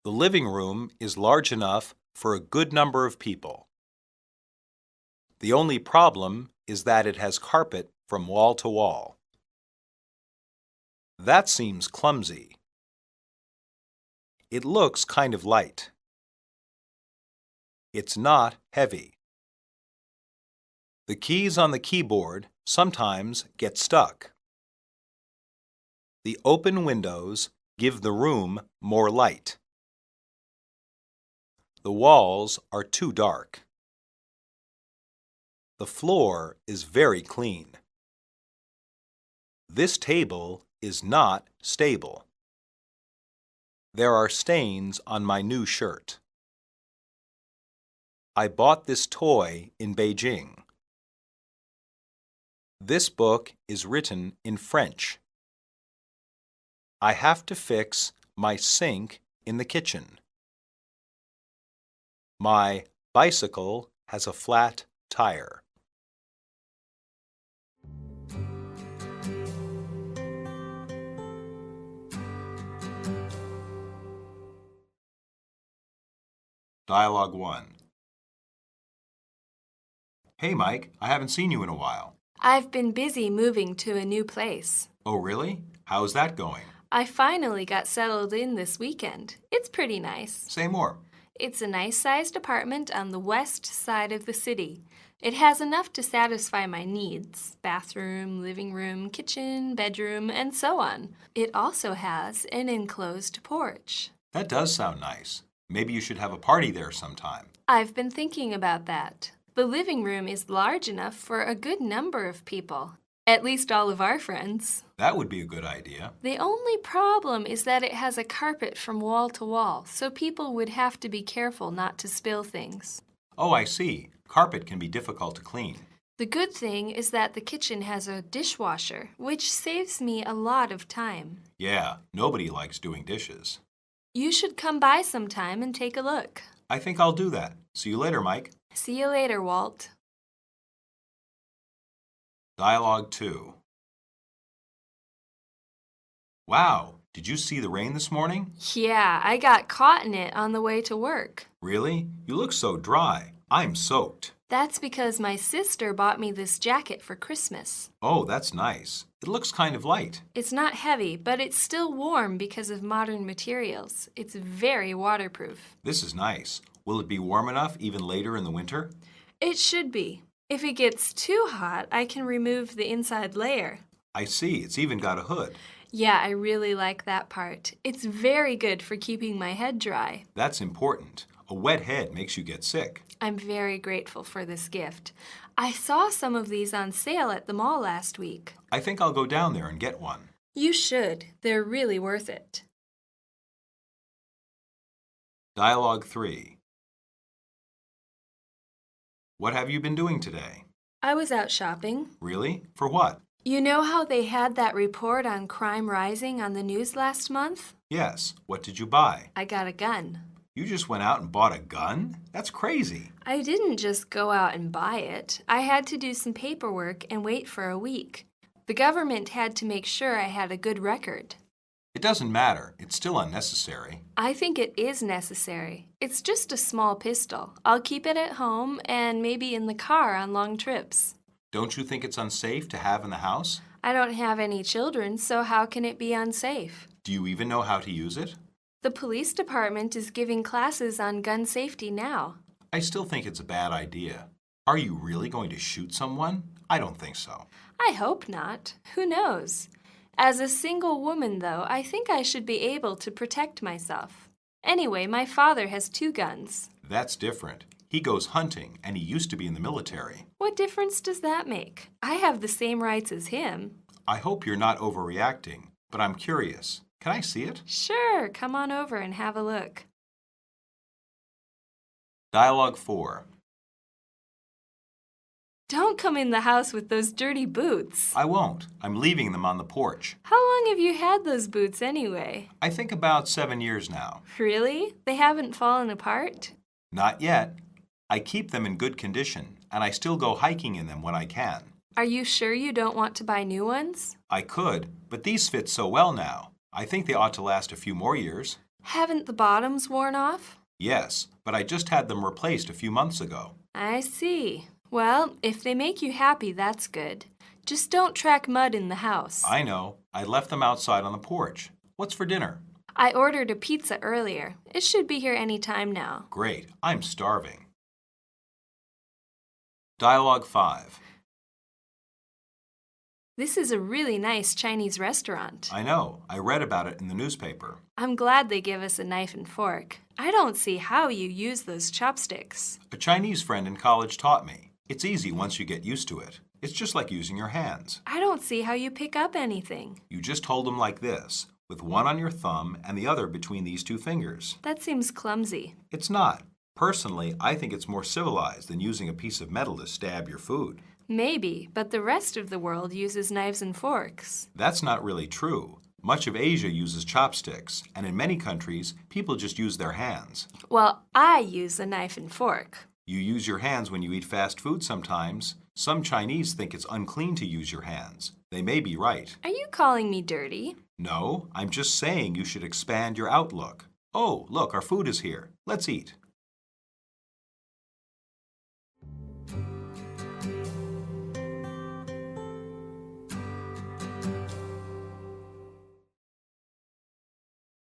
The living room is large enough for a good number of people. The only problem is that it has carpet from wall to wall. That seems clumsy. It looks kind of light. It's not heavy. The keys on the keyboard sometimes get stuck. The open windows give the room more light. The walls are too dark. The floor is very clean. This table is not stable. There are stains on my new shirt. I bought this toy in Beijing. This book is written in French. I have to fix my sink in the kitchen. My bicycle has a flat tire. Dialogue 1. Hey, Mike, I haven't seen you in a while. I've been busy moving to a new place. Oh, really? How's that going? I finally got settled in this weekend. It's pretty nice. Say more. It's a nice-sized apartment on the west side of the city. It has enough to satisfy my needs: bathroom, living room, kitchen, bedroom, and so on. It also has an enclosed porch. That does sound nice. Maybe you should have a party there sometime. I've been thinking about that. The living room is large enough for a good number of people. At least all of our friends. That would be a good idea. The only problem is that it has a carpet from wall to wall, so people would have to be careful not to spill things. Oh, I see. Carpet can be difficult to clean. The good thing is that the kitchen has a dishwasher, which saves me a lot of time. Yeah, nobody likes doing dishes. You should come by sometime and take a look. I think I'll do that. See you later, Mike. See you later, Walt. Dialogue 2. Wow, did you see the rain this morning? Yeah, I got caught in it on the way to work. Really? You look so dry. I'm soaked. That's because my sister bought me this jacket for Christmas. Oh, that's nice. It looks kind of light. It's not heavy, but it's still warm because of modern materials. It's very waterproof. This is nice. Will it be warm enough even later in the winter? It should be. If it gets too hot, I can remove the inside layer. I see. It's even got a hood. Yeah, I really like that part. It's very good for keeping my head dry. That's important. A wet head makes you get sick. I'm very grateful for this gift. I saw some of these on sale at the mall last week. I think I'll go down there and get one. You should. They're really worth it. Dialogue 3. What have you been doing today? I was out shopping. Really? For what? You know how they had that report on crime rising on the news last month? Yes. What did you buy? I got a gun. You just went out and bought a gun? That's crazy. I didn't just go out and buy it. I had to do some paperwork and wait for a week. The government had to make sure I had a good record. It doesn't matter. It's still unnecessary. I think it is necessary. It's just a small pistol. I'll keep it at home and maybe in the car on long trips. Don't you think it's unsafe to have in the house? I don't have any children, so how can it be unsafe? Do you even know how to use it? The police department is giving classes on gun safety now. I still think it's a bad idea. Are you really going to shoot someone? I don't think so. I hope not. Who knows? As a single woman, though, I think I should be able to protect myself. Anyway, my father has 2 guns. That's different. He goes hunting, and he used to be in the military. What difference does that make? I have the same rights as him. I hope you're not overreacting, but I'm curious. Can I see it? Sure, come on over and have a look. Dialogue 4. Don't come in the house with those dirty boots. I won't. I'm leaving them on the porch. How long have you had those boots anyway? I think about 7 years now. Really? They haven't fallen apart? Not yet. I keep them in good condition, and I still go hiking in them when I can. Are you sure you don't want to buy new ones? I could, but these fit so well now. I think they ought to last a few more years. Haven't the bottoms worn off? Yes, but I just had them replaced a few months ago. I see. Well, if they make you happy, that's good. Just don't track mud in the house. I know. I left them outside on the porch. What's for dinner? I ordered a pizza earlier. It should be here any time now. Great. I'm starving. Dialogue 5. This is a really nice Chinese restaurant. I know. I read about it in the newspaper. I'm glad they give us a knife and fork. I don't see how you use those chopsticks. A Chinese friend in college taught me. It's easy once you get used to it. It's just like using your hands. I don't see how you pick up anything. You just hold them like this, with one on your thumb and the other between these two fingers. That seems clumsy. It's not. Personally, I think it's more civilized than using a piece of metal to stab your food. Maybe, but the rest of the world uses knives and forks. That's not really true. Much of Asia uses chopsticks, and in many countries, people just use their hands. Well, I use a knife and fork. You use your hands when you eat fast food sometimes. Some Chinese think it's unclean to use your hands. They may be right. Are you calling me dirty? No, I'm just saying you should expand your outlook. Oh, look, our food is here. Let's eat.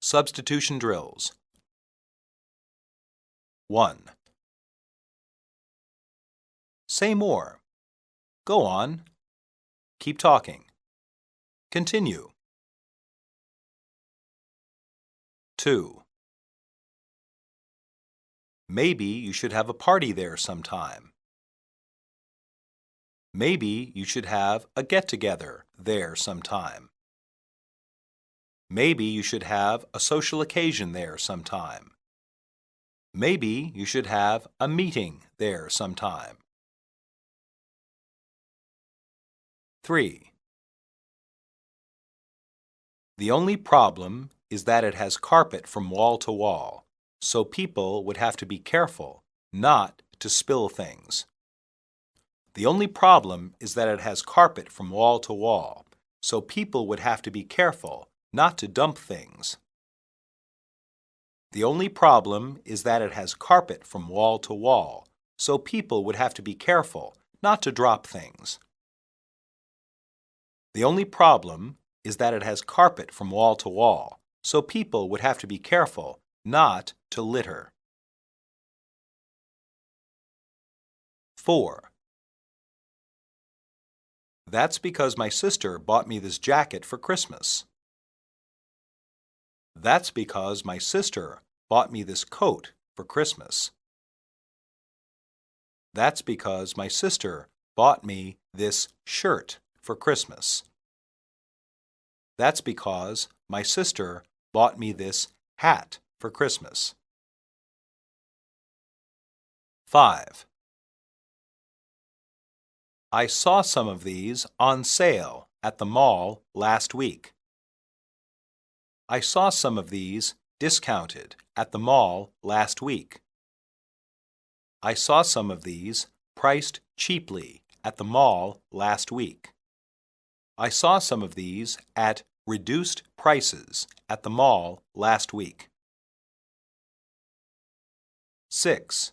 Substitution drills. 1. Say more. Go on. Keep talking. Continue. 2. Maybe you should have a party there sometime. Maybe you should have a get-together there sometime. Maybe you should have a social occasion there sometime. Maybe you should have a meeting there sometime. 3. The only problem is that it has carpet from wall to wall, so people would have to be careful not to spill things. The only problem is that it has carpet from wall to wall, so people would have to be careful not to dump things. The only problem is that it has carpet from wall to wall, so people would have to be careful not to drop things. The only problem is that it has carpet from wall to wall, so people would have to be careful not to litter. 4. That's because my sister bought me this jacket for Christmas. That's because my sister bought me this coat for Christmas. That's because my sister bought me this shirt for Christmas. That's because my sister bought me this hat for Christmas. 5. I saw some of these on sale at the mall last week. I saw some of these discounted at the mall last week. I saw some of these priced cheaply at the mall last week. I saw some of these at reduced prices at the mall last week. 6.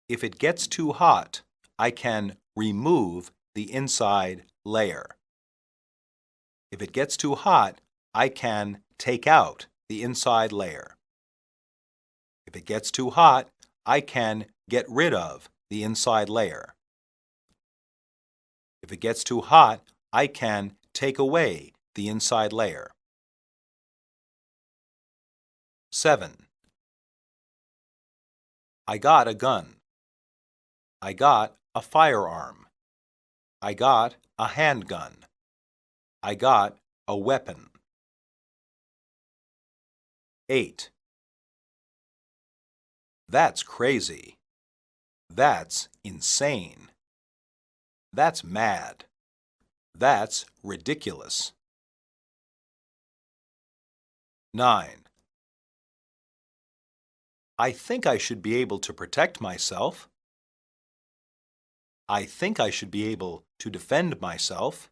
If it gets too hot, I can remove the inside layer. If it gets too hot, I can take out the inside layer. If it gets too hot, I can get rid of the inside layer. If it gets too hot, I can take away the inside layer. 7. I got a gun. I got a firearm. I got a handgun. I got a weapon. 8. That's crazy. That's insane. That's mad. That's ridiculous. 9. I think I should be able to protect myself. I think I should be able to defend myself.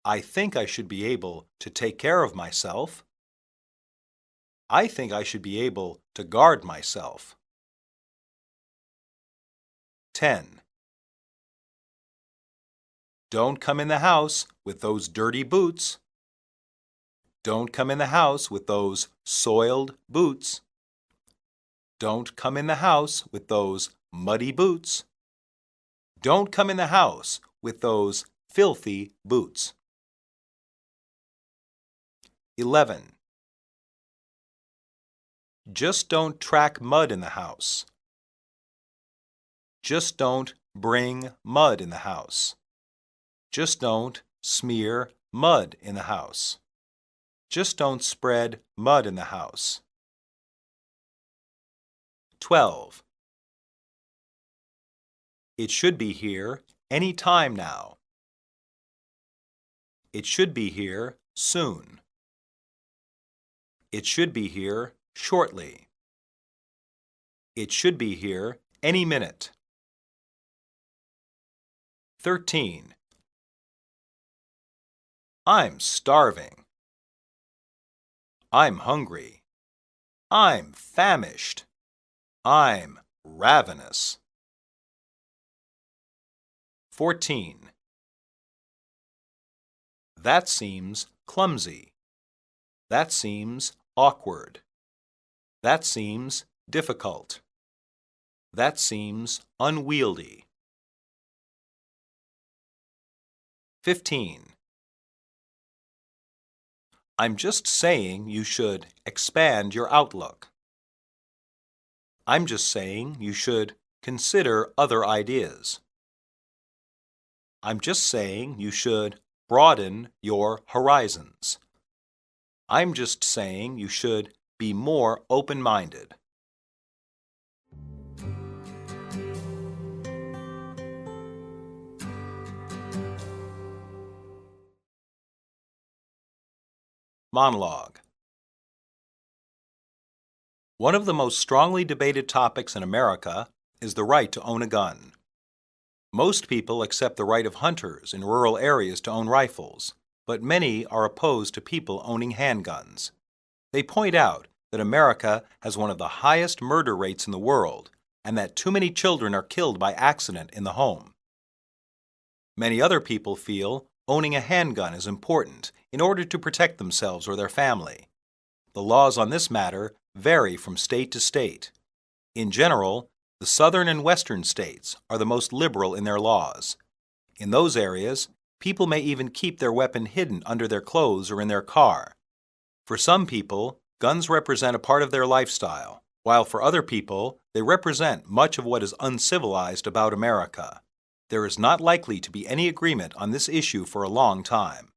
I think I should be able to take care of myself. I think I should be able to guard myself. 10. Don't come in the house with those dirty boots. Don't come in the house with those soiled boots. Don't come in the house with those muddy boots. Don't come in the house with those filthy boots. 11. Just don't track mud in the house. Just don't bring mud in the house. Just don't smear mud in the house. Just don't spread mud in the house. 12. It should be here any time now. It should be here soon. It should be here shortly. It should be here any minute. 13. I'm starving. I'm hungry. I'm famished. I'm ravenous. 14. That seems clumsy. That seems awkward. That seems difficult. That seems unwieldy. 15. I'm just saying you should expand your outlook. I'm just saying you should consider other ideas. I'm just saying you should broaden your horizons. I'm just saying you should be more open-minded. Monologue. One of the most strongly debated topics in America is the right to own a gun. Most people accept the right of hunters in rural areas to own rifles, but many are opposed to people owning handguns. They point out that America has one of the highest murder rates in the world and that too many children are killed by accident in the home. Many other people feel owning a handgun is important in order to protect themselves or their family. The laws on this matter vary from state to state. In general, the southern and western states are the most liberal in their laws. In those areas, people may even keep their weapon hidden under their clothes or in their car. For some people, guns represent a part of their lifestyle, while for other people, they represent much of what is uncivilized about America. There is not likely to be any agreement on this issue for a long time.